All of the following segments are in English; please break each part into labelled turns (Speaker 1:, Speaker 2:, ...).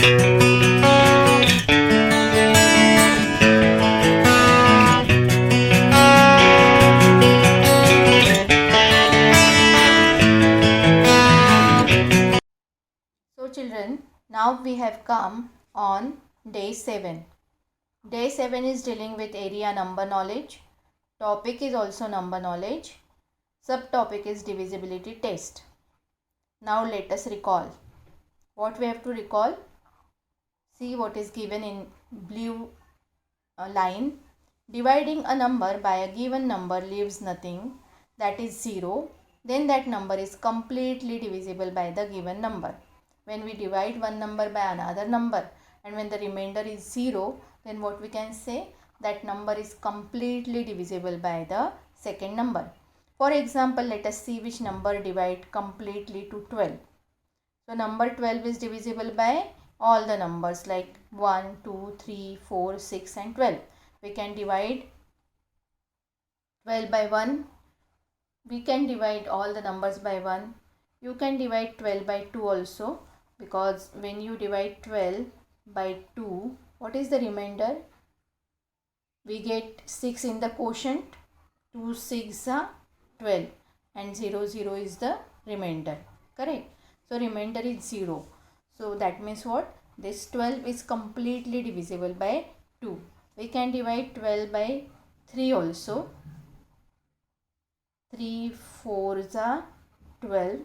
Speaker 1: So children, now we have come on day 7. Day 7 is dealing with area number knowledge. Topic is also number knowledge. Subtopic is divisibility test. Now let us recall. What we have to recall? See what is given in blue line. Dividing a number by a given number leaves nothing, that is 0. Then that number is completely divisible by the given number. When we divide one number by another number and when the remainder is 0, then what we can say? That number is completely divisible by the second number. For example, let us see which number divide completely to 12. So number 12 is divisible by all the numbers like 1, 2, 3, 4, 6 and 12. We can divide 12 by 1. We can divide all the numbers by 1. You can divide 12 by 2 also, because when you divide 12 by 2, what is the remainder? We get 6 in the quotient. 2 6 are 12 and 0 0 is the remainder. Correct? So remainder is 0. So that means what? This 12 is completely divisible by 2. We can divide 12 by 3 also. 3 4s are 12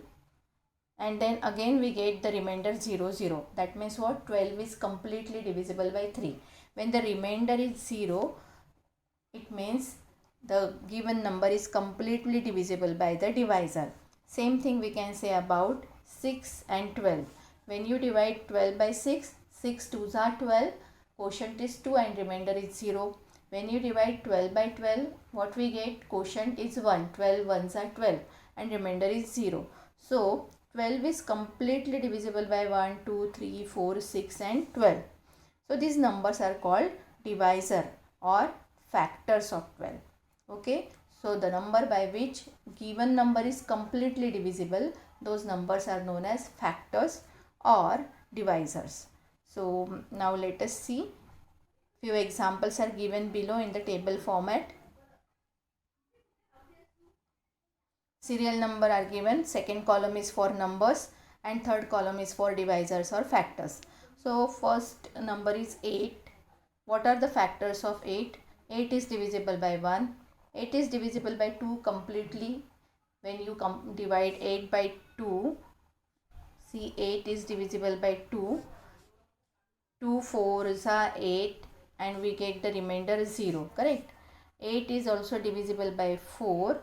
Speaker 1: and then again we get the remainder 0 0. That means what? 12 is completely divisible by 3. When the remainder is 0, it means the given number is completely divisible by the divisor. Same thing we can say about 6 and 12. When you divide 12 by 6, 6 2s are 12, quotient is 2 and remainder is 0. When you divide 12 by 12, what we get? Quotient is 1, 12 1s are 12 and remainder is 0. So 12 is completely divisible by 1, 2, 3, 4, 6 and 12. So these numbers are called divisor or factors of 12. Okay, so the number by which given number is completely divisible, those numbers are known as factors or divisors. So now let us see. Few examples are given below in the table format. Serial number are given. Second column is for numbers and third column is for divisors or factors. So first number is 8. What are the factors of 8? 8 is divisible by 1. 8 is divisible by 2 completely. When you divide 8 by 2, see 8 is divisible by 2. 2 4s are 8 and we get the remainder 0. Correct? 8 is also divisible by 4.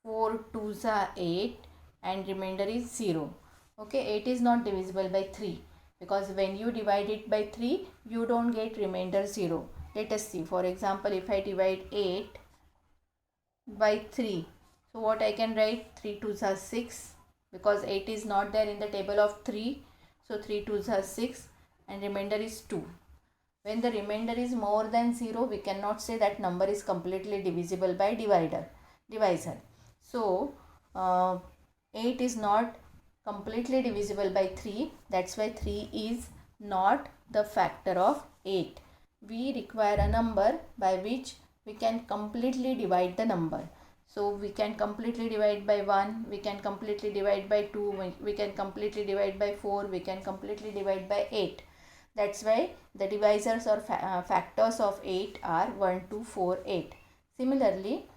Speaker 1: 4 2s are 8 and remainder is 0. Okay, 8 is not divisible by 3 because when you divide it by 3, you don't get remainder 0. Let us see. For example, if I divide 8 by 3, so what I can write? 3 2s are 6 because 8 is not there in the table of 3. So 3 2s are 6 and remainder is 2. When the remainder is more than 0, we cannot say that number is completely divisible by divisor. So 8 is not completely divisible by 3. That's why 3 is not the factor of 8. We require a number by which we can completely divide the number. So we can completely divide by 1, we can completely divide by 2, we can completely divide by 4, we can completely divide by 8. That's why the divisors or factors of 8 are 1, 2, 4, 8. Similarly,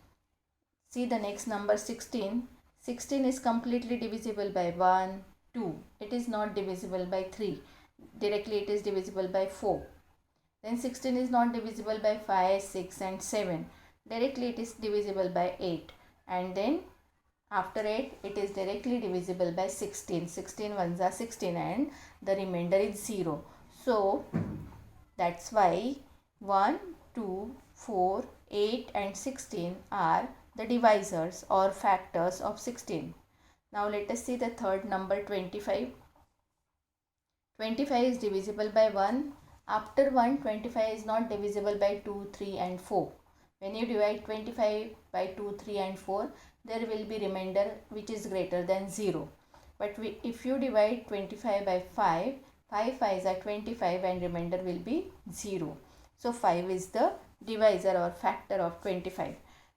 Speaker 1: see the next number 16. 16 is completely divisible by 1, 2. It is not divisible by 3. Directly it is divisible by 4. Then 16 is not divisible by 5, 6 and 7. Directly it is divisible by 8. And then after 8 it is directly divisible by 16. 16 ones are 16 and the remainder is 0. So that's why 1, 2, 4, 8 and 16 are the divisors or factors of 16. Now let us see the third number 25. 25 is divisible by 1. After 1, 25 is not divisible by 2, 3 and 4. When you divide 25 by 2, 3 and 4, there will be remainder which is greater than 0. But if you divide 25 by 5, 5 5s are 25 and remainder will be 0. So 5 is the divisor or factor of 25.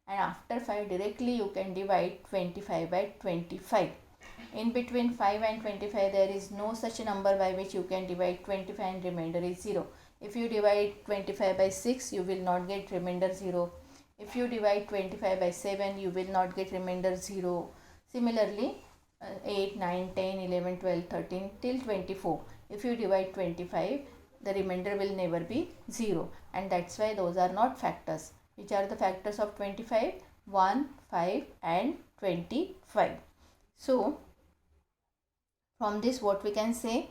Speaker 1: And after 5 directly you can divide 25 by 25. In between 5 and 25 there is no such number by which you can divide 25 and remainder is 0. If you divide 25 by 6 you will not get remainder 0. If you divide 25 by 7 you will not get remainder 0. Similarly 8, 9, 10, 11, 12, 13 till 24. If you divide 25 the remainder will never be 0, and that's why those are not factors. Which are the factors of 25? 1, 5 and 25. So from this what we can say?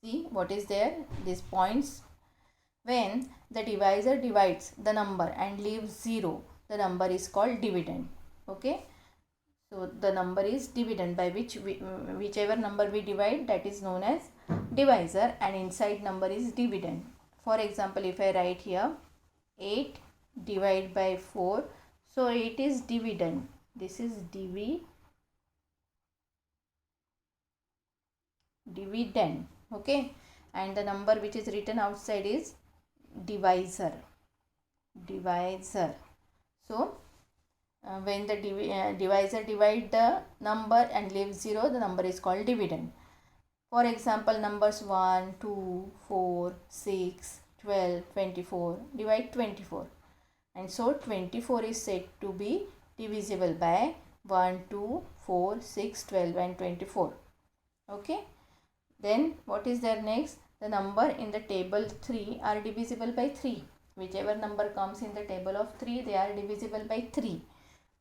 Speaker 1: See what is there? These points. When the divisor divides the number and leaves 0, the number is called dividend. Okay. So the number is dividend, by which whichever number we divide, that is known as divisor, and inside number is dividend. For example, if I write here 8 divided by 4, so it is dividend. This is dividend. Okay, and the number which is written outside is divisor. So when the divisor divide the number and leaves 0, the number is called dividend. For example, numbers 1, 2, 4, 6, 12, 24, divide 24. And so 24 is said to be divisible by 1, 2, 4, 6, 12 and 24. Okay. Then what is there next? The number in the table 3 are divisible by 3. Whichever number comes in the table of 3, they are divisible by 3.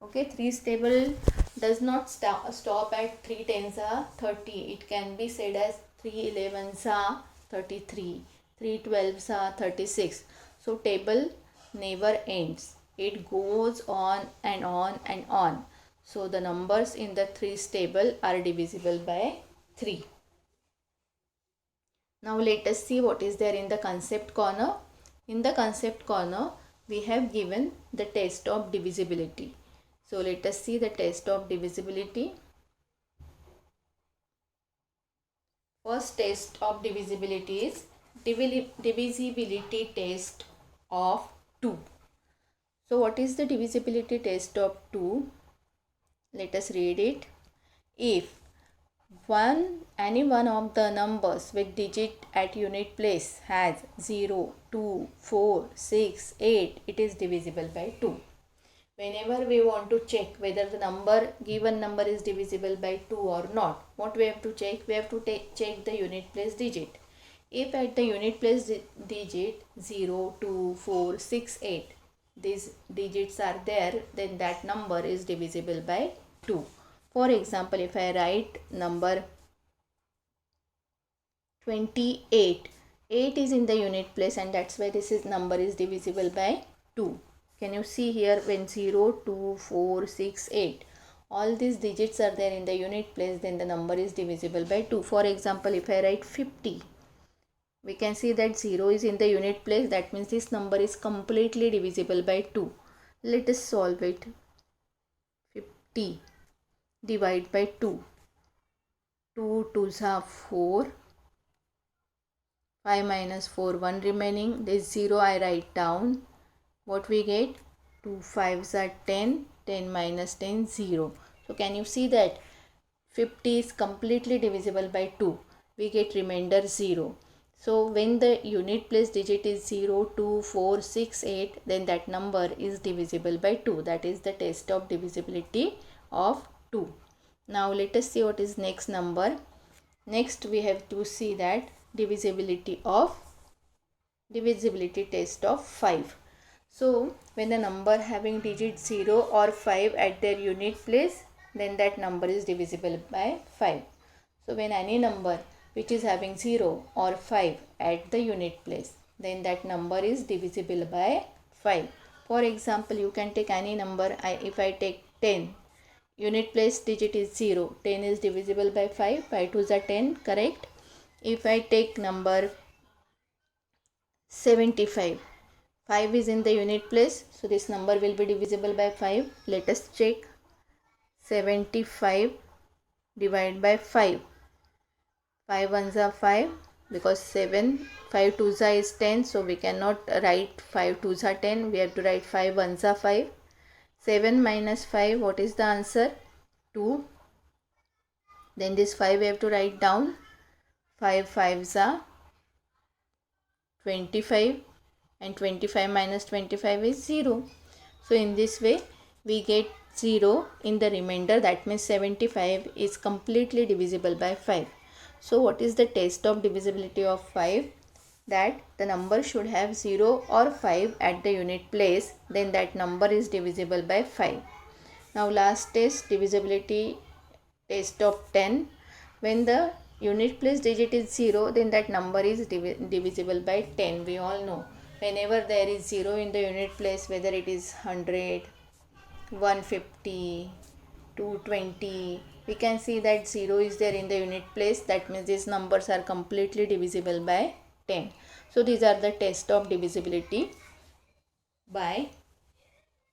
Speaker 1: Okay, 3's table does not stop at 3 tens are 30. It can be said as 3 11s are 33, 3 12s are 36. So table never ends. It goes on and on and on. So the numbers in the 3's table are divisible by 3. Now let us see what is there in the concept corner. In the concept corner, we have given the test of divisibility. So let us see the test of divisibility. First test of divisibility is divisibility test of 2. So what is the divisibility test of 2? Let us read it. If any one of the numbers with digit at unit place has 0, 2, 4, 6, 8, it is divisible by 2. Whenever we want to check whether the given number is divisible by 2 or not, what we have to check? We have to check the unit place digit. If at the unit place digit 0, 2, 4, 6, 8, these digits are there, then that number is divisible by 2. For example, if I write number 28, 8 is in the unit place, and that's why this number is divisible by 2. Can you see here, when 0, 2, 4, 6, 8, all these digits are there in the unit place, then the number is divisible by 2. For example, if I write 50, we can see that 0 is in the unit place. That means this number is completely divisible by 2. Let us solve it. 50 divide by 2. 2 2s are 4. 5 minus 4, 1 remaining. This 0 I write down. What we get? 2 5s are 10. 10 minus 10, 0. So can you see that 50 is completely divisible by 2. We get remainder 0. So when the unit place digit is 0, 2, 4, 6, 8, then that number is divisible by 2. That is the test of divisibility of 2. Now let us see what is next number. Next we have to see that divisibility test of 5. So when the number having digit 0 or 5 at their unit place, then that number is divisible by 5. So when any number which is having 0 or 5 at the unit place, then that number is divisible by 5. For example, you can take any number. If I take 10, unit place digit is 0. 10 is divisible by 5. 5 2s are 10, correct? If I take number 75, 5 is in the unit place, so this number will be divisible by 5. Let us check. 75 divided by 5. 5 ones are 5 because 7, 5 twos are is 10, so we cannot write 5 twos are 10, we have to write 5 ones are 5. 7 minus 5, what is the answer? 2. Then this 5 we have to write down. 5 fives are 25 and 25 minus 25 is 0. So in this way we get 0 in the remainder, that means 75 is completely divisible by 5. So what is the test of divisibility of 5? That the number should have 0 or 5 at the unit place, then that number is divisible by 5. Now last test, divisibility test of 10. When the unit place digit is 0, then that number is divisible by 10. We all know whenever there is 0 in the unit place, whether it is 100, 150, 220, we can see that 0 is there in the unit place. That means these numbers are completely divisible by 10. So these are the test of divisibility by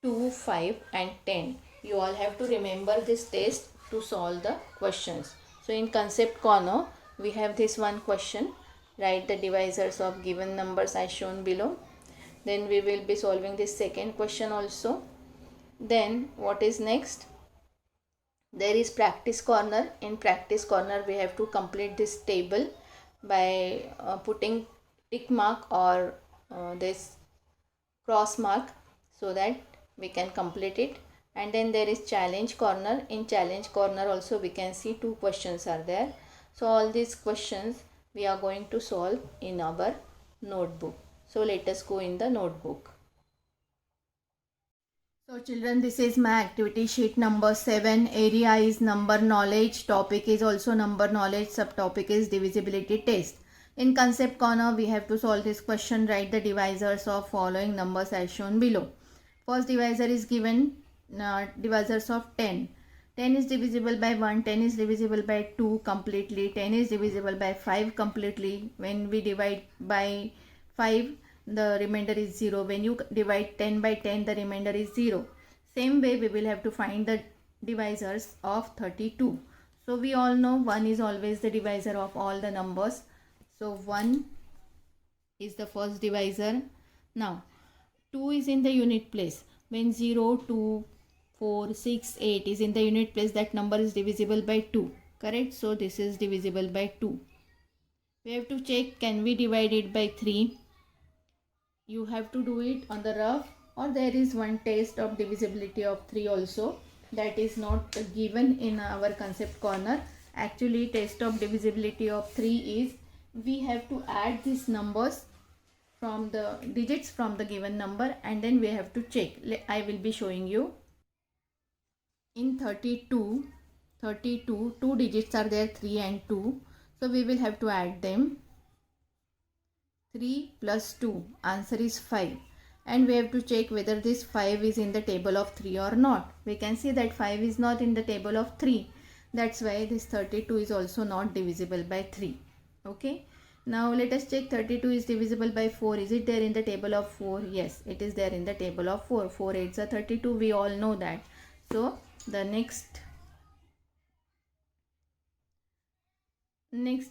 Speaker 1: 2, 5 and 10. You all have to remember this test to solve the questions. So in concept corner, we have this one question. Write the divisors of given numbers as shown below. Then we will be solving this second question also. Then what is next? There is practice corner. In practice corner, we have to complete this table by putting tick mark or this cross mark so that we can complete it. And then there is challenge corner. In challenge corner also we can see 2 questions are there. So all these questions we are going to solve in our notebook. So let us go in the notebook. So children, this is my activity sheet number 7. Area is number knowledge. Topic is also number knowledge. Subtopic is divisibility test. In concept corner, we have to solve this question. Write the divisors of following numbers as shown below. First divisor is given divisors of 10. 10 is divisible by 1. 10 is divisible by 2 completely. 10 is divisible by 5 completely. When we divide by 5, the remainder is 0. When you divide 10 by 10, the remainder is 0. Same way we will have to find the divisors of 32. So we all know 1 is always the divisor of all the numbers. So 1 is the first divisor. Now 2 is in the unit place. When 0, 2, 4, 6, 8 is in the unit place, that number is divisible by 2. Correct? So this is divisible by 2. We have to check, can we divide it by 3? You have to do it on the rough, or there is one test of divisibility of 3 also that is not given in our concept corner. Actually, test of divisibility of 3 is we have to add these numbers from the digits from the given number and then we have to check. I will be showing you. In 32, 2 digits are there, 3 and 2. So we will have to add them. 3 plus 2, answer is 5. And we have to check whether this 5 is in the table of 3 or not. We can see that 5 is not in the table of 3. That's why this 32 is also not divisible by 3. Okay. Now let us check 32 is divisible by 4. Is it there in the table of 4? Yes, it is there in the table of 4. 4 8s are 32. We all know that. So the next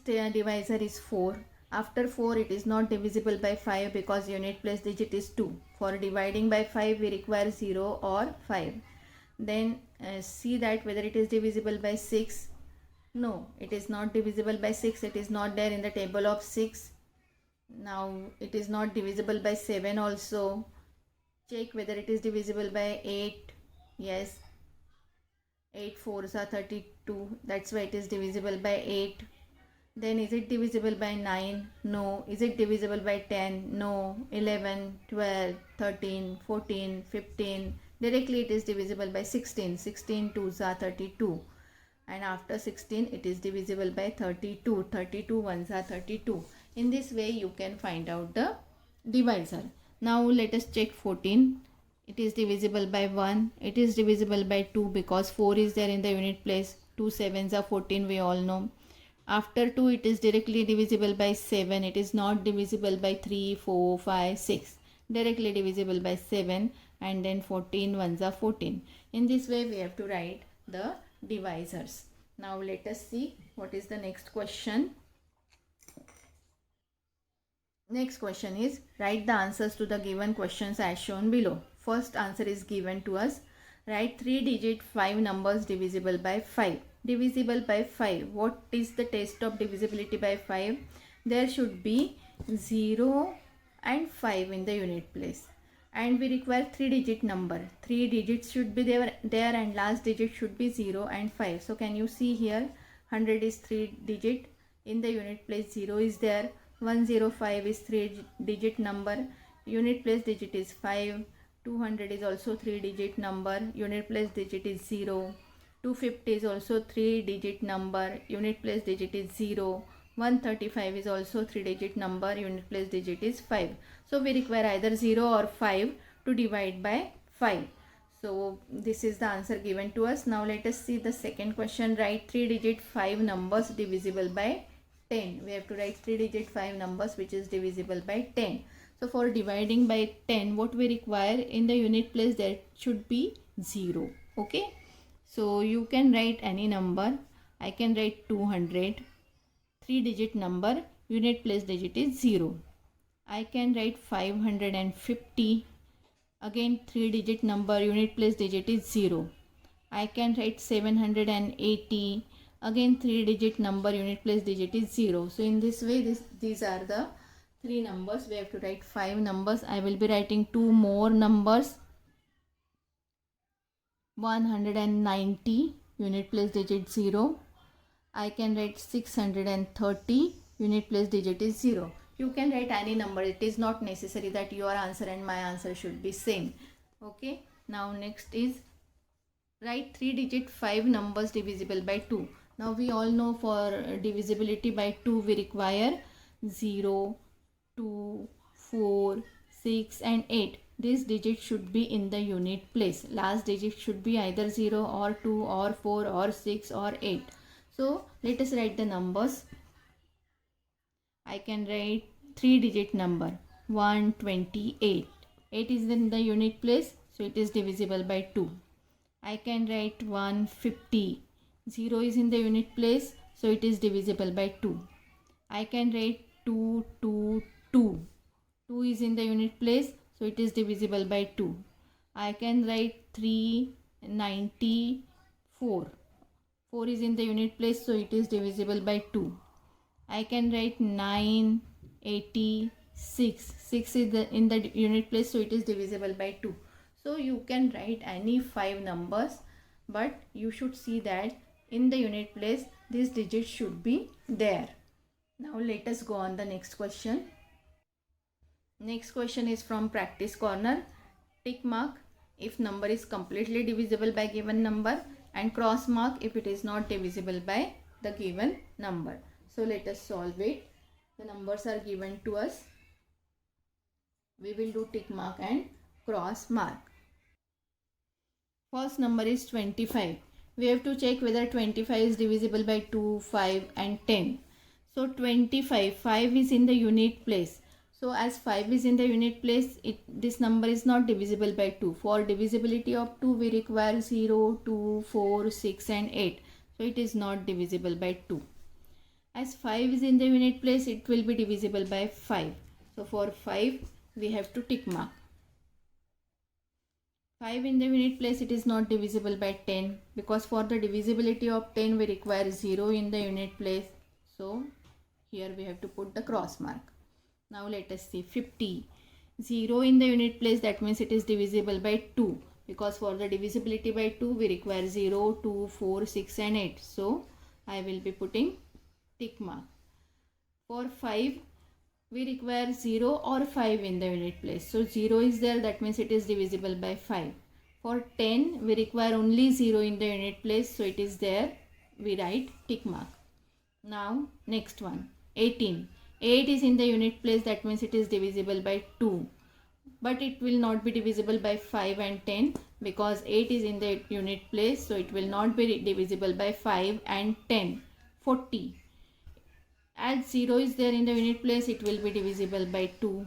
Speaker 1: divisor is 4. After 4, it is not divisible by 5 because unit place digit is 2. For dividing by 5, we require 0 or 5. Then see that whether it is divisible by 6. No, it is not divisible by 6. It is not there in the table of 6. Now it is not divisible by 7 also. Check whether it is divisible by 8. Yes. 8 4s are 32. That's why it is divisible by 8. Then is it divisible by 9? No. Is it divisible by 10? No. 11, 12, 13, 14, 15. Directly it is divisible by 16. 16 2s are 32. And after 16 it is divisible by 32. 32 1s are 32. In this way you can find out the divisor. Now let us check 14. It is divisible by 1. It is divisible by 2 because 4 is there in the unit place. 2 7s are 14, we all know. After 2 it is directly divisible by 7. It is not divisible by 3, 4, 5, 6. Directly divisible by 7 and then 14 1s are 14. In this way we have to write the divisors. Now let us see what is the next question. Next question is, write the answers to the given questions as shown below. First answer is given to us. Write 3-digit 5 numbers divisible by 5. Divisible by 5. What is the test of divisibility by 5? There should be 0 and 5 in the unit place. And we require 3-digit number. 3 digits should be there and last digit should be 0 and 5. So can you see here, 100 is 3 digit. In the unit place 0 is there. 105 is 3-digit number. Unit place digit is 5. 200 is also 3-digit number. Unit place digit is 0. 250 is also 3-digit number. Unit place digit is 0. 135 is also 3-digit number. Unit place digit is 5. So we require either 0 or 5 to divide by 5. So this is the answer given to us. Now let us see the second question. Write 3-digit 5 numbers divisible by 10. We have to write 3-digit 5 numbers which is divisible by 10. So for dividing by 10, what we require in the unit place, there should be 0. Okay. So you can write any number. I can write 200. 3-digit number. Unit place digit is 0. I can write 550. Again 3-digit number. Unit place digit is 0. I can write 780. Again 3-digit number, unit place digit is 0. So in this way, these are the 3 numbers. We have to write 5 numbers. I will be writing 2 more numbers. 190, unit place digit 0. I can write 630, unit place digit is 0. You can write any number. It is not necessary that your answer and my answer should be same. Okay. Now next is, write 3-digit 5 numbers divisible by 2. Now we all know for divisibility by 2 we require 0, 2, 4, 6 and 8. This digit should be in the unit place. Last digit should be either 0 or 2 or 4 or 6 or 8. So let us write the numbers. I can write 3-digit number 128. 8 is in the unit place, so it is divisible by 2. I can write 150. 0 is in the unit place, so it is divisible by 2. I can write 222. 2 is in the unit place, so it is divisible by 2. I can write 394. 4 is in the unit place, so it is divisible by 2. I can write 986. 6 is in the unit place, so it is divisible by 2. So you can write any 5 numbers, but you should see that in the unit place this digit should be there. Now let us go on the next question. Next question is from practice corner. Tick mark if number is completely divisible by given number and cross mark if it is not divisible by the given number. So let us solve it. The numbers are given to us. We will do tick mark and cross mark. First number is 25. We have to check whether 25 is divisible by 2, 5 and 10. So 25, 5 is in the unit place. So as 5 is in the unit place, this number is not divisible by 2. For divisibility of 2, we require 0, 2, 4, 6 and 8. So it is not divisible by 2. As 5 is in the unit place, it will be divisible by 5. So for 5, we have to tick mark. 5 in the unit place, it is not divisible by 10 because for the divisibility of 10 we require 0 in the unit place. So here we have to put the cross mark. Now let us see 50. 0 in the unit place, that means it is divisible by 2 because for the divisibility by 2 we require 0, 2, 4, 6 and 8. So I will be putting tick mark. For 5, we require 0 or 5 in the unit place. So 0 is there, that means it is divisible by 5. For 10, we require only 0 in the unit place. So it is there. We write tick mark. Now next one, 18. 8 is in the unit place, that means it is divisible by 2. But it will not be divisible by 5 and 10 because 8 is in the unit place. So it will not be divisible by 5 and 10. 40. As 0 is there in the unit place, it will be divisible by 2.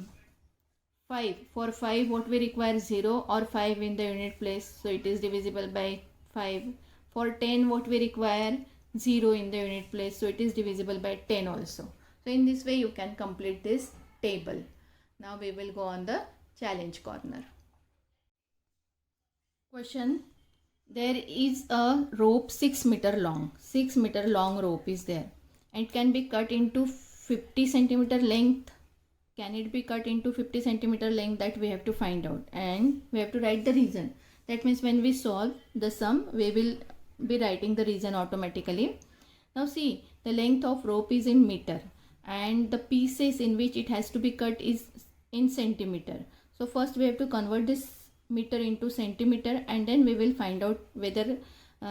Speaker 1: 5. For 5, what we require 0 or 5 in the unit place. So it is divisible by 5. For 10, what we require 0 in the unit place. So it is divisible by 10 also. So in this way, you can complete this table. Now we will go on the challenge corner. Question. There is a rope 6 meter long. 6 meter long rope is there. And it can be cut into 50 centimeter length. Can it be cut into 50 centimeter length? That we have to find out. And we have to write the reason. That means when we solve the sum, we will be writing the reason automatically. Now see, the length of rope is in meter. And the pieces in which it has to be cut is in centimeter. So first we have to convert this meter into centimeter, and then we will find out whether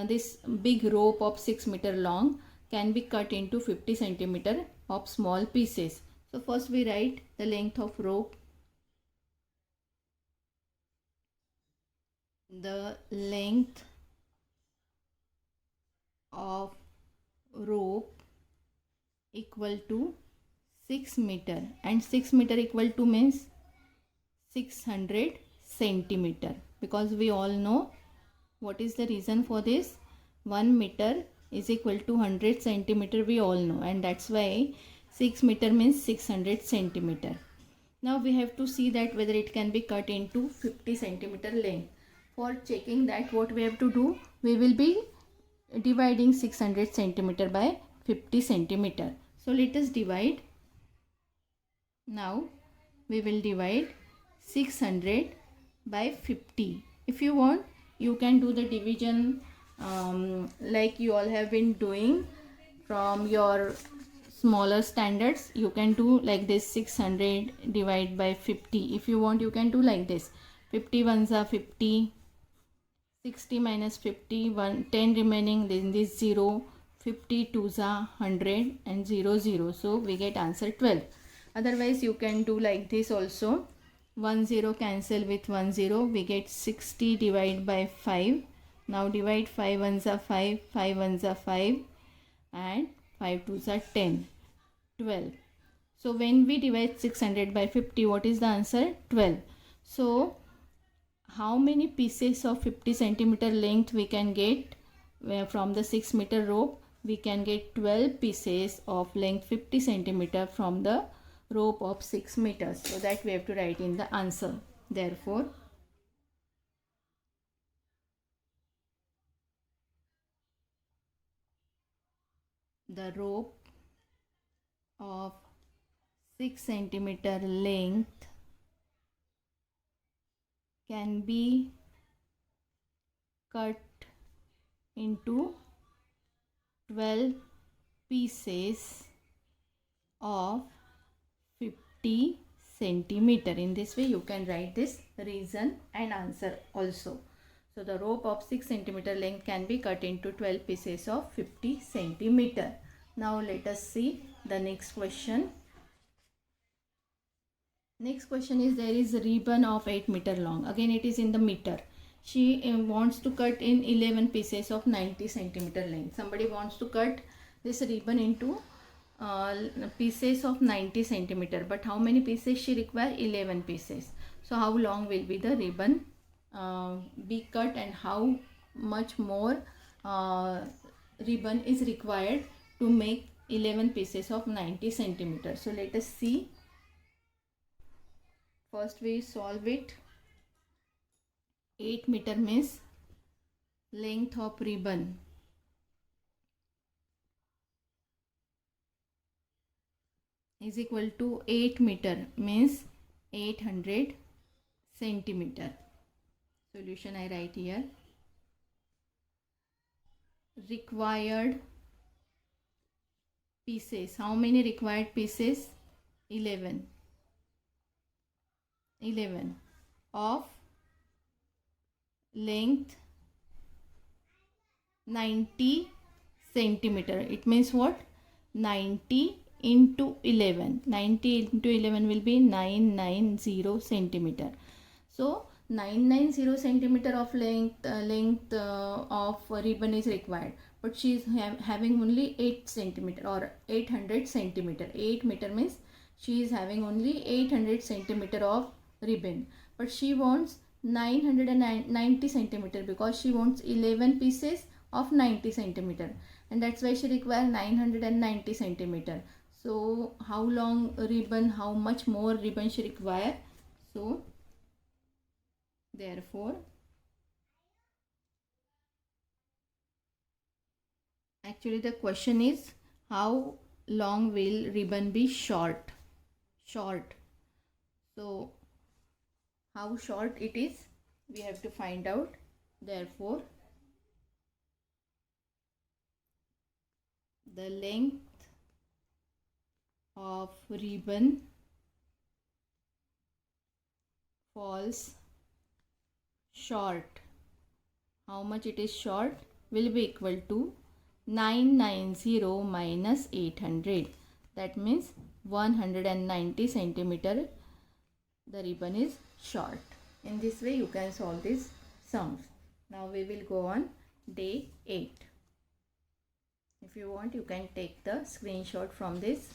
Speaker 1: this big rope of 6 meter long can be cut into 50 centimeter of small pieces. So first we write the length of rope. The length of rope equal to 6 meter, and 6 meter equal to means 600 centimeter, because we all know what is the reason for this. 1 meter is equal to 100 centimeter, we all know, and that's why 6 meter means 600 centimeter. Now we have to see that whether it can be cut into 50 centimeter length. For checking that, what we have to do, we will be dividing 600 centimeter by 50 centimeter. So let us divide. Now we will divide 600 by 50. If you want, you can do the division like you all have been doing from your smaller standards. You can do like this, 600 divided by 50. If you want, you can do like this, 50 ones are 50, 60 minus 50, 10 remaining, then this 0, 50 twos are 100, and 0 0. So we get answer 12. Otherwise you can do like this also. 1 0 cancel with 1 0, we get 60 divided by 5. Now divide 5 ones are 5, 5 ones are 5, and 5 twos are 10, 12. So when we divide 600 by 50, what is the answer? 12. So how many pieces of 50 centimeter length we can get from the 6 meter rope? We can get 12 pieces of length 50 centimeter from the rope of 6 meters. So that we have to write in the answer. Therefore, the rope of 6 centimeter length can be cut into 12 pieces of 50 centimeter. In this way you can write this reason and answer also. So the rope of 6 centimeter length can be cut into 12 pieces of 50 centimeter. Now let us see the next question. Next question is, there is a ribbon of 8 meter long. Again it is in the meter. She wants to cut in 11 pieces of 90 centimeter length. Somebody wants to cut this ribbon into pieces of 90 centimeter, but how many pieces she require? 11 pieces. So how long will be the ribbon be cut, and how much more ribbon is required to make 11 pieces of 90 centimeter? So let us see. First we solve it. 8 meter means length of ribbon is equal to 8 meter means 800 centimeter. Solution I write here. Required pieces. How many required pieces? 11. 11 of length 90 centimeter. It means what? 90 into 11. 90 into 11 will be 990 centimeter. So 990 centimeter of length of ribbon is required, but she is having only 8 centimeter or 800 centimeter. 8 meter means she is having only 800 centimeter of ribbon, but she wants 990 centimeter because she wants 11 pieces of 90 centimeter, and that's why she requires 990 centimeter. So how long ribbon, how much more ribbon she require? So therefore actually the question is how long will ribbon be short. So how short it is we have to find out. Therefore the length of ribbon falls short. How much it is short will be equal to 990 minus 800. That means 190 centimeter the ribbon is short. In this way you can solve these sums. Now we will go on day 8. If you want you can take the screenshot from these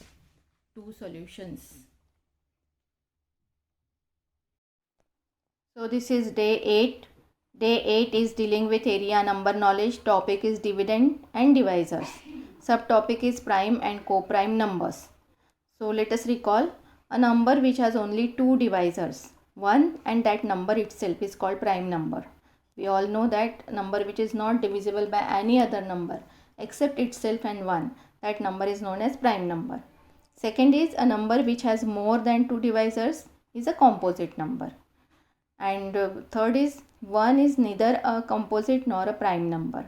Speaker 1: two solutions. So this is day 8. Day 8 is dealing with area number knowledge. Topic is dividend and divisors. Subtopic is prime and co-prime numbers. So let us recall a number which has only two divisors, 1 and that number itself is called prime number. We all know that number which is not divisible by any other number except itself and 1, that number is known as prime number. Second is a number which has more than two divisors is a composite number. And third is 1 is neither a composite nor a prime number.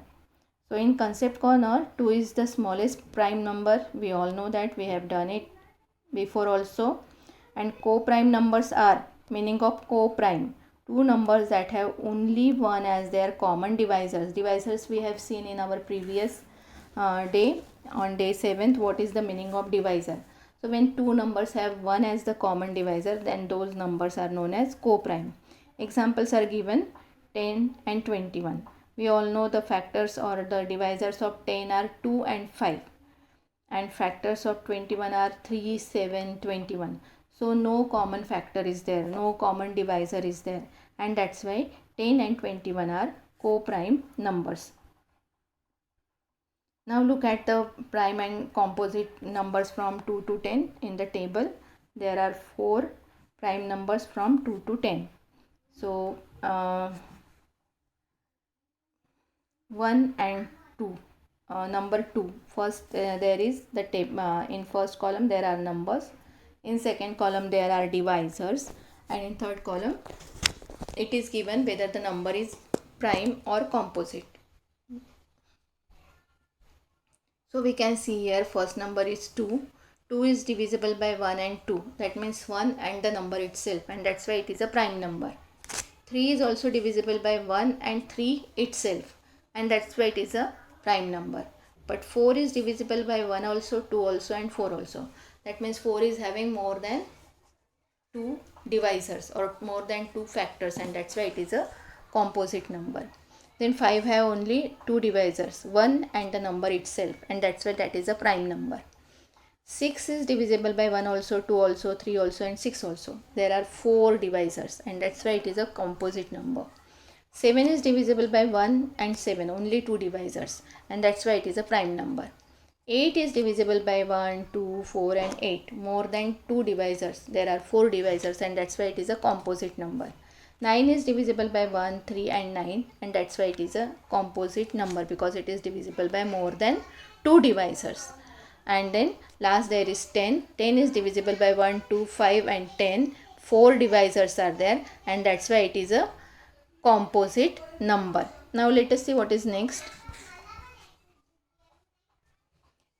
Speaker 1: So in concept corner 2 is the smallest prime number. We all know that, we have done it before also. And co-prime numbers are, meaning of co-prime, two numbers that have only 1 as their common divisors. Divisors we have seen in our previous day on day 7th. What is the meaning of divisor? So when two numbers have 1 as the common divisor, then those numbers are known as co-prime. Examples are given 10 and 21. We all know the factors or the divisors of 10 are 2 and 5. And factors of 21 are 3, 7, 21. So no common factor is there, no common divisor is there. And that's why 10 and 21 are co-prime numbers. Now look at the prime and composite numbers from 2 to 10 in the table. There are 4 prime numbers from 2 to 10. So 1 and 2. Number 2, first there is the table. In first column there are numbers, in second column there are divisors, and in third column it is given whether the number is prime or composite. So we can see here first number is 2. 2 is divisible by 1 and 2. That means 1 and the number itself, and that's why it is a prime number. 3 is also divisible by 1 and 3 itself, and that's why it is a prime number. But 4 is divisible by 1 also, 2 also, and 4 also. That means 4 is having more than 2 divisors or more than 2 factors, and that's why it is a composite number. Then 5 have only 2 divisors, 1 and the number itself, and that's why that is a prime number. 6 is divisible by 1 also, 2 also, 3 also, and 6 also. There are 4 divisors, and that's why it is a composite number. 7 is divisible by 1 and 7, only 2 divisors, and that's why it is a prime number. 8 is divisible by 1, 2, 4 and 8, more than 2 divisors. There are 4 divisors, and that's why it is a composite number. 9 is divisible by 1, 3 and 9, and that's why it is a composite number, because it is divisible by more than 2 divisors. And then last there is 10. 10 is divisible by 1, 2, 5 and 10. 4 divisors are there, and that's why it is a composite number. Now let us see what is next.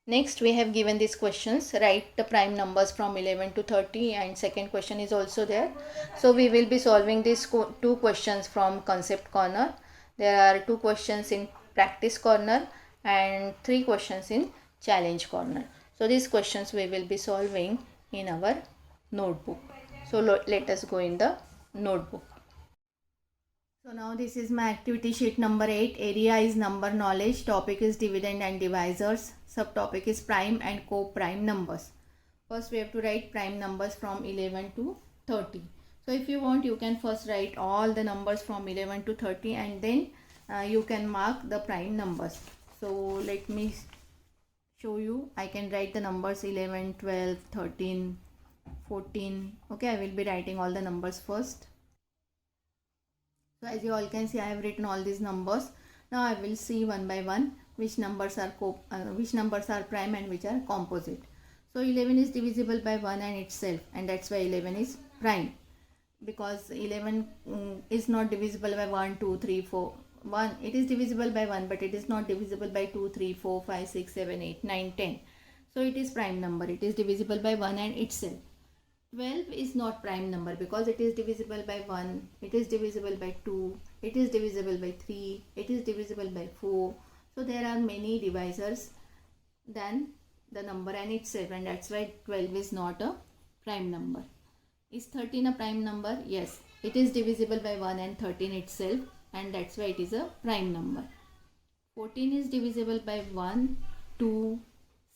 Speaker 1: Next we have given these questions. Write the prime numbers from 11 to 30, and second question is also there. So we will be solving these two questions from concept corner. There are 2 questions in practice corner and 3 questions in challenge corner. So these questions we will be solving in our notebook. So let us go in the notebook. So now this is my activity sheet number 8. Area is number knowledge. Topic is dividend and divisors. Subtopic is prime and co-prime numbers. First we have to write prime numbers from 11 to 30. So if you want you can first write all the numbers from 11 to 30, and then you can mark the prime numbers. So let me show you. I can write the numbers 11, 12, 13, 14. Okay, I will be writing all the numbers first. So as you all can see, I have written all these numbers. Now I will see one by one which numbers are prime and which are composite. So 11 is divisible by 1 and itself, and that's why 11 is prime, because 11 is not divisible by 1, 2, 3, 4. 1, it is divisible by 1, but it is not divisible by 2, 3, 4, 5, 6, 7, 8, 9, 10. So it is prime number. It is divisible by 1 and itself. 12 is not prime number because it is divisible by 1, it is divisible by 2, it is divisible by 3, it is divisible by 4. So there are many divisors than the number and itself, and that's why 12 is not a prime number. Is 13 a prime number? Yes, it is divisible by 1 and 13 itself, and that's why it is a prime number. 14 is divisible by 1, 2,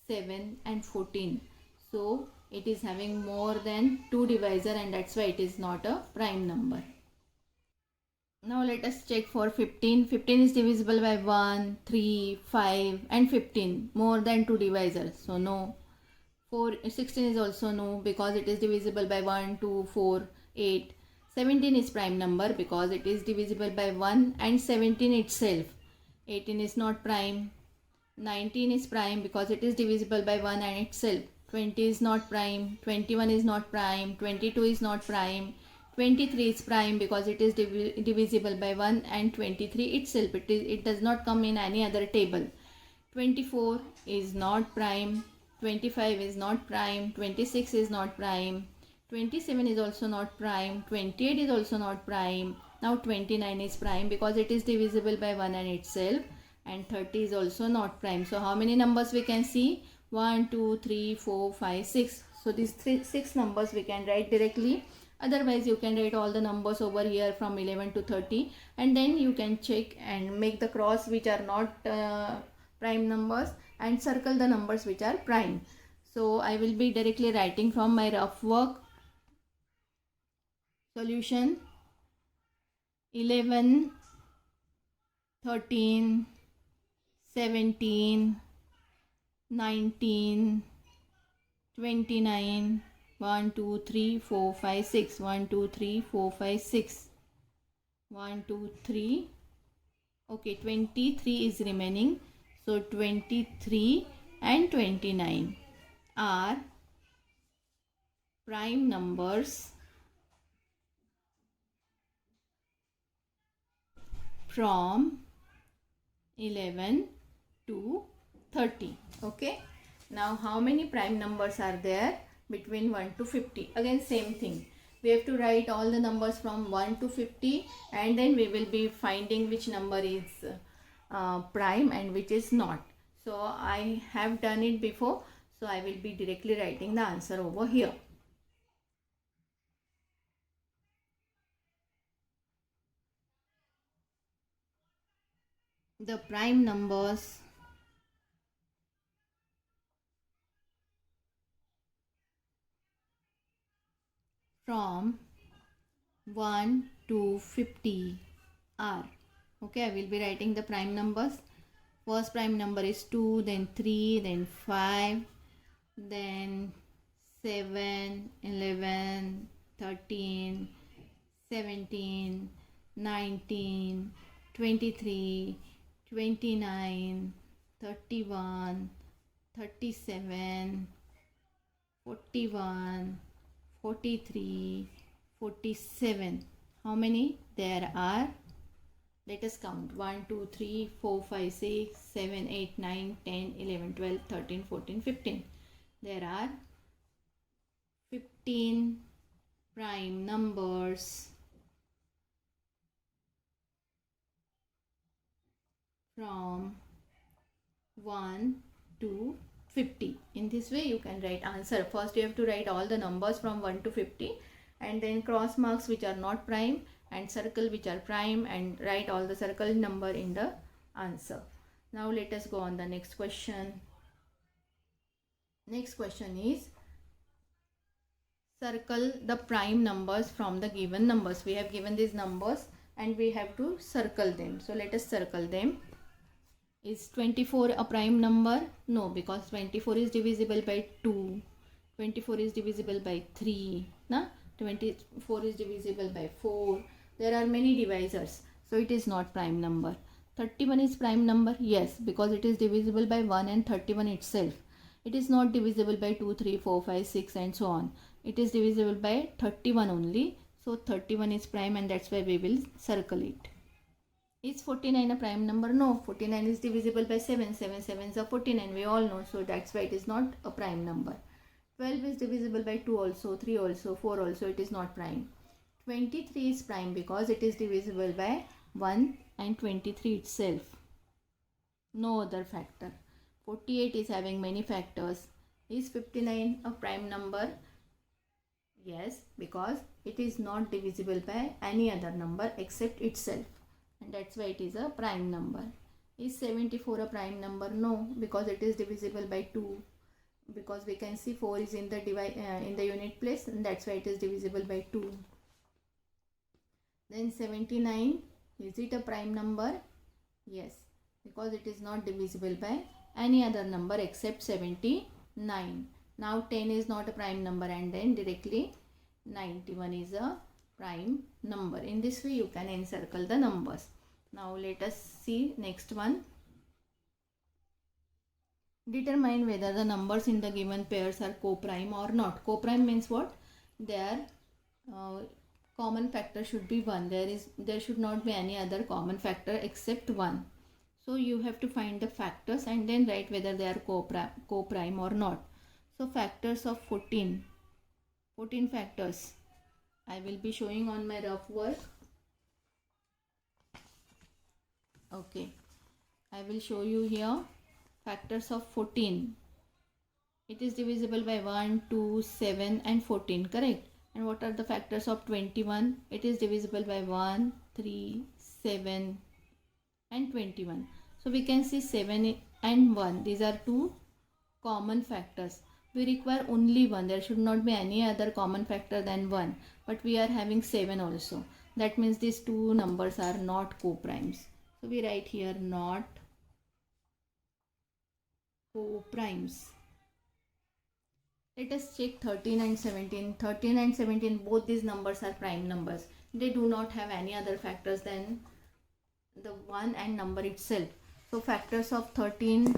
Speaker 1: 7 and 14. So it is having more than 2 divisor, and that's why it is not a prime number. Now let us check for 15. 15 is divisible by 1, 3, 5 and 15. More than 2 divisors. So no. 16 is also no because it is divisible by 1, 2, 4, 8. 17 is prime number because it is divisible by 1 and 17 itself. 18 is not prime. 19 is prime because it is divisible by 1 and itself. 20 is not prime. 21 is not prime. 22 is not prime. 23 is prime because it is divisible by 1 and 23 itself. It does not come in any other table. 24 is not prime. 25 is not prime. 26 is not prime. 27 is also not prime. 28 is also not prime. Now 29 is prime because it is divisible by 1 and itself. And 30 is also not prime. So how many numbers we can see? 1, 2, 3, 4, 5, 6. So these 6 numbers we can write directly. Otherwise you can write all the numbers over here from 11 to 30, and then you can check and make the cross which are not prime numbers and circle the numbers which are prime. So I will be directly writing from my rough work. Solution: 11, 13, 17, 19, 29, 1, 2, 3, 4, 5, 6, 1, 2, 3, 4, 5, 6, 1, 2, 3, okay, 23 is remaining. So 23 and 29 are prime numbers from 11 to 30. Okay, now how many prime numbers are there between 1 to 50? Again same thing, we have to write all the numbers from 1 to 50, and then we will be finding which number is prime and which is not. So I have done it before, so I will be directly writing the answer over here. The prime numbers from 1 to 50 are, okay, I will be writing the prime numbers. First prime number is 2, then 3, then 5, then 7, 11, 13, 17, 19, 23, 29, 31, 37, 41, 43, 47. How many there are? Let us count. 1, 2, 3, 4, 5, 6, 7, 8, 9, 10, 11, 12, 13, 14, 15. There are 15 prime numbers from 1 to 50. In this way you can write answer. First you have to write all the numbers from 1 to 50, and then cross marks which are not prime and circle which are prime, and write all the circle number in the answer. Now let us go on the next question. Next question is, circle the prime numbers from the given numbers. We have given these numbers and we have to circle them. So let us circle them. Is 24 a prime number? No, because 24 is divisible by 2. 24 is divisible by 3. Na? 24 is divisible by 4. There are many divisors. So it is not prime number. 31 is prime number? Yes, because it is divisible by 1 and 31 itself. It is not divisible by 2, 3, 4, 5, 6 and so on. It is divisible by 31 only. So 31 is prime and that's why we will circle it. Is 49 a prime number? No, 49 is divisible by 7. 7 sevens are 49, we all know. So that's why it is not a prime number. 12 is divisible by 2 also, 3 also, 4 also, it is not prime. 23 is prime because it is divisible by 1 and 23 itself. No other factor. 48 is having many factors. Is 59 a prime number? Yes, because it is not divisible by any other number except itself. And that's why it is a prime number. Is 74 a prime number? No, because it is divisible by 2. Because we can see 4 is in the unit place, and that's why it is divisible by 2. Then 79, is it a prime number? Yes, because it is not divisible by any other number except 79. Now 10 is not a prime number, and then directly 91 is a prime number. In this way you can encircle the numbers. Now let us see next one. Determine whether the numbers in the given pairs are co-prime or not. Co-prime means what? Their common factor should be 1. There should not be any other common factor except 1. So you have to find the factors and then write whether they are co-prime or not. So factors of 14 factors I will be showing on my rough work. Okay, I will show you here factors of 14. It is divisible by 1, 2, 7 and 14, correct? And what are the factors of 21? It is divisible by 1, 3, 7 and 21. So we can see 7 and 1. These are two common factors. We require only 1. There should not be any other common factor than 1. But we are having 7 also. That means these two numbers are not co-primes. So we write here not co-primes. Let us check 13 and 17. 13 and 17, both these numbers are prime numbers. They do not have any other factors than the 1 and number itself. So factors of 13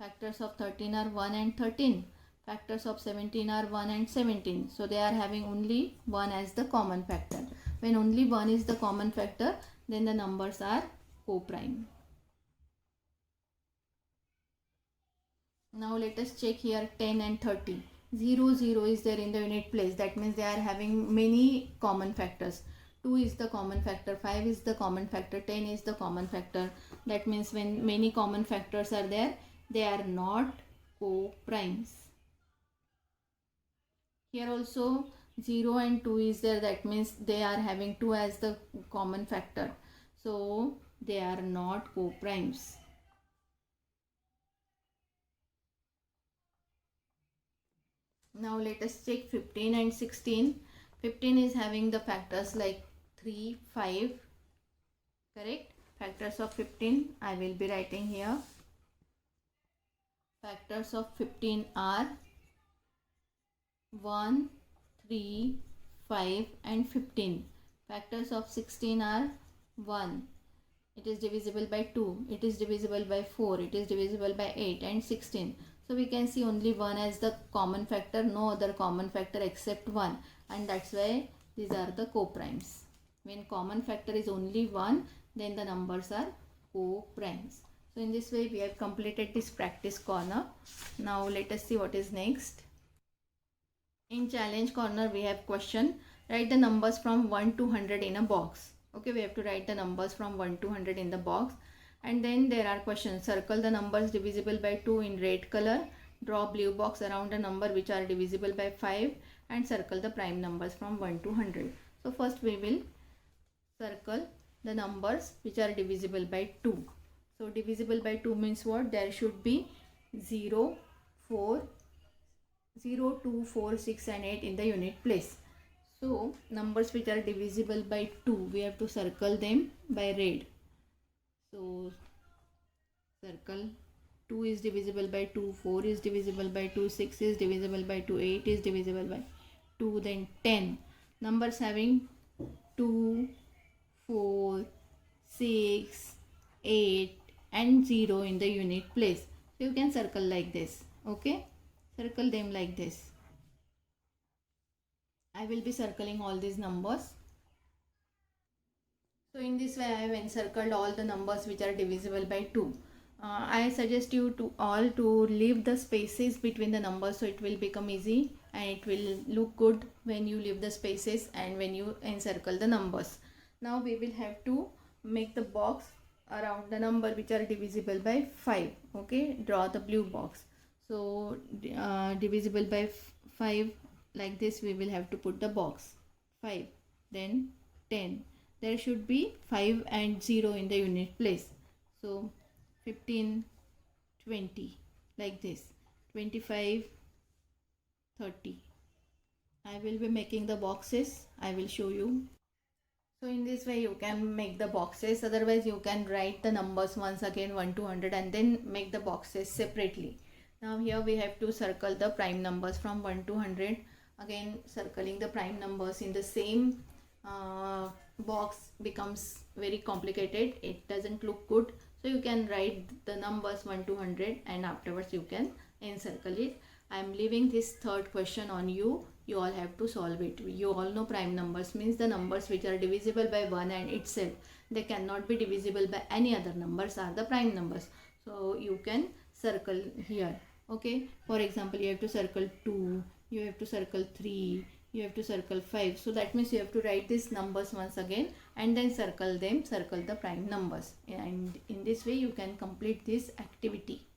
Speaker 1: are 1 and 13. Factors of 17 are 1 and 17. So they are having only 1 as the common factor. When only 1 is the common factor, then the numbers are co-prime. Now let us check here 10 and 30. 0, 0 is there in the unit place. That means they are having many common factors. 2 is the common factor, 5 is the common factor, 10 is the common factor. That means when many common factors are there, they are not co-primes. Here also 0 and 2 is there. That means they are having 2 as the common factor. So they are not co-primes. Now let us check 15 and 16. 15 is having the factors like 3, 5. Correct? Factors of 15 I will be writing here. Factors of 15 are 1, 3, 5 and 15. Factors of 16 are 1. It is divisible by 2. It is divisible by 4. It is divisible by 8 and 16. So we can see only 1 as the common factor, no other common factor except 1. And that's why these are the co-primes. When common factor is only 1, then the numbers are co-primes. So in this way we have completed this practice corner. Now let us see what is next. In challenge corner we have question. Write the numbers from 1 to 100 in a box. Okay, we have to write the numbers from 1 to 100 in the box. And then there are questions. Circle the numbers divisible by 2 in red color. Draw blue box around a number which are divisible by 5. And circle the prime numbers from 1 to 100. So first we will circle the numbers which are divisible by 2. So divisible by 2 means what? There should be 0, 4, 0, 2, 4, 6 and 8 in the unit place. So numbers which are divisible by 2, we have to circle them by red. So circle. 2 is divisible by 2, 4 is divisible by 2, 6 is divisible by 2, 8 is divisible by 2, then 10. Numbers having 2, 4, 6, 8 and 0 in the unit place. So you can circle like this. Okay, circle them like this. I will be circling all these numbers. So in this way I have encircled all the numbers which are divisible by 2. I suggest you to all to leave the spaces between the numbers, so it will become easy and it will look good when you leave the spaces and when you encircle the numbers. Now we will have to make the box around the number which are divisible by 5. Okay, draw the blue box. So divisible by 5, like this we will have to put the box 5, then 10. There should be 5 and 0 in the unit place. So 15, 20, like this, 25, 30. I will be making the boxes. I will show you. So in this way you can make the boxes. Otherwise you can write the numbers once again 1 to 100 and then make the boxes separately. Now here we have to circle the prime numbers from 1 to 100. Again circling the prime numbers in the same box becomes very complicated. It doesn't look good. So you can write the numbers 1 to 100 and afterwards you can encircle it. I am leaving this third question on you. You all have to solve it. You all know prime numbers means the numbers which are divisible by 1 and itself. They cannot be divisible by any other numbers are the prime numbers. So you can circle here. Okay. For example, you have to circle 2. You have to circle 3. You have to circle 5. So that means you have to write these numbers once again and then circle them, circle the prime numbers. And in this way you can complete this activity.